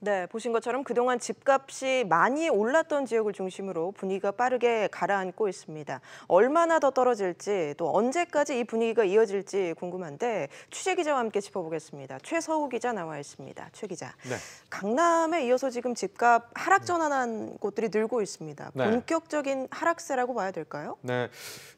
네, 보신 것처럼 그동안 집값이 많이 올랐던 지역을 중심으로 분위기가 빠르게 가라앉고 있습니다. 얼마나 더 떨어질지 또 언제까지 이 분위기가 이어질지 궁금한데 취재 기자와 함께 짚어보겠습니다. 최서우 기자 나와 있습니다. 최 기자. 네. 강남에 이어서 지금 집값 하락 전환한 곳들이 늘고 있습니다. 네. 본격적인 하락세라고 봐야 될까요? 네,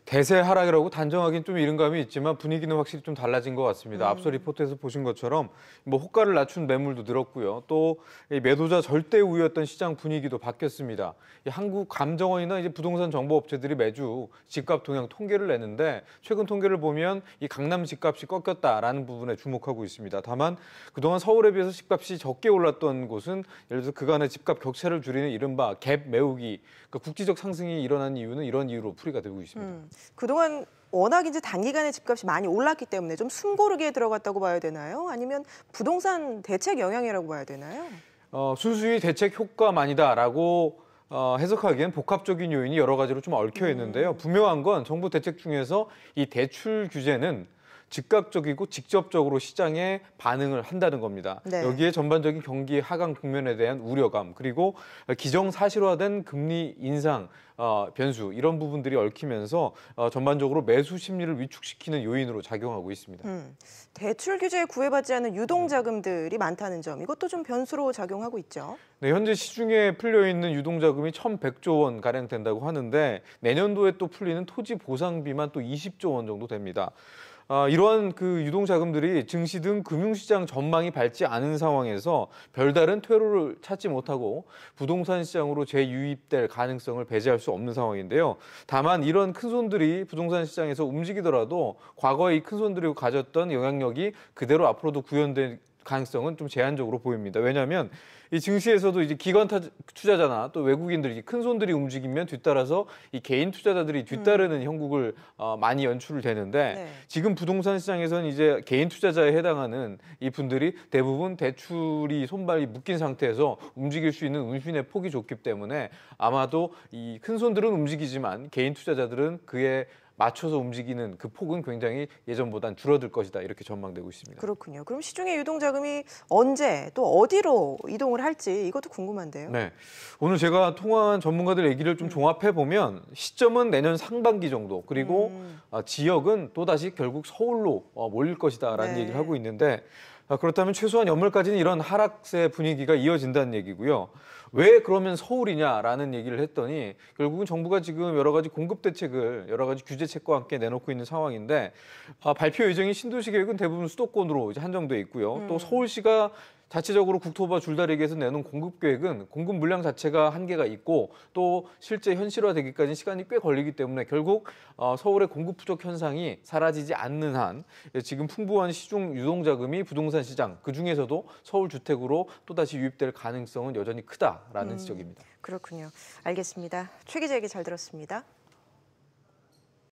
대세 하락이라고 단정하기는 좀 이른 감이 있지만 분위기는 확실히 좀 달라진 것 같습니다. 앞서 리포트에서 보신 것처럼 호가를 낮춘 매물도 늘었고요. 또 매도자 절대 우위였던 시장 분위기도 바뀌었습니다. 한국감정원이나 이제 부동산 정보업체들이 매주 집값 동향 통계를 내는데 최근 통계를 보면 이 강남 집값이 꺾였다라는 부분에 주목하고 있습니다. 다만 그동안 서울에 비해서 집값이 적게 올랐던 곳은 예를 들어서 그간의 집값 격차를 줄이는 이른바 갭 메우기, 그러니까 국지적 상승이 일어난 이유는 이런 이유로 풀이가 되고 있습니다. 그동안 워낙 이제 단기간에 집값이 많이 올랐기 때문에 좀 숨고르기에 들어갔다고 봐야 되나요? 아니면 부동산 대책 영향이라고 봐야 되나요? 순수히 대책 효과만이다라고 해석하기엔 복합적인 요인이 여러 가지로 좀 얽혀 있는데요. 분명한 건 정부 대책 중에서 이 대출 규제는 즉각적이고 직접적으로 시장에 반응을 한다는 겁니다. 네. 여기에 전반적인 경기 하강 국면에 대한 우려감, 그리고 기정사실화된 금리 인상 변수, 이런 부분들이 얽히면서 전반적으로 매수 심리를 위축시키는 요인으로 작용하고 있습니다. 대출 규제에 구애받지 않은 유동자금들이 많다는 점, 이것도 좀 변수로 작용하고 있죠. 네, 현재 시중에 풀려있는 유동자금이 1,100조 원 가량 된다고 하는데 내년도에 또 풀리는 토지 보상비만 또 20조 원 정도 됩니다. 이러한 그 유동자금들이 증시 등 금융시장 전망이 밝지 않은 상황에서 별다른 퇴로를 찾지 못하고 부동산 시장으로 재유입될 가능성을 배제할 수 없는 상황인데요. 다만 이런 큰손들이 부동산 시장에서 움직이더라도 과거에 이 큰손들이 가졌던 영향력이 그대로 앞으로도 구현될 가능성은 좀 제한적으로 보입니다. 왜냐하면 이 증시에서도 이제 기관 투자자나 또 외국인들이 큰 손들이 움직이면 뒤따라서 이 개인 투자자들이 뒤따르는 형국을 많이 연출을 되는데 네. 지금 부동산 시장에서는 이제 개인 투자자에 해당하는 이 분들이 대부분 대출이 손발이 묶인 상태에서 움직일 수 있는 운신의 폭이 좁기 때문에 아마도 이 큰 손들은 움직이지만 개인 투자자들은 그에 맞춰서 움직이는 그 폭은 굉장히 예전보단 줄어들 것이다, 이렇게 전망되고 있습니다. 그렇군요. 그럼 시중의 유동자금이 언제 또 어디로 이동을 할지 이것도 궁금한데요. 네, 오늘 제가 통화한 전문가들 얘기를 좀 종합해 보면 시점은 내년 상반기 정도, 그리고 지역은 또다시 결국 서울로 몰릴 것이다라는 네. 얘기를 하고 있는데 그렇다면 최소한 연말까지는 이런 하락세 분위기가 이어진다는 얘기고요. 왜 그러면 서울이냐라는 얘기를 했더니 결국은 정부가 지금 여러 가지 공급 대책을 여러 가지 규제책과 함께 내놓고 있는 상황인데 발표 예정인 신도시 계획은 대부분 수도권으로 이제 한정돼 있고요. 또 서울시가 자체적으로 국토부와 줄다리기에서 내놓은 공급 계획은 공급 물량 자체가 한계가 있고 또 실제 현실화되기까지 시간이 꽤 걸리기 때문에 결국 서울의 공급 부족 현상이 사라지지 않는 한 지금 풍부한 시중 유동자금이 부동산 시장, 그중에서도 서울 주택으로 또다시 유입될 가능성은 여전히 크다라는 지적입니다. 그렇군요. 알겠습니다. 최 기자 얘기 잘 들었습니다.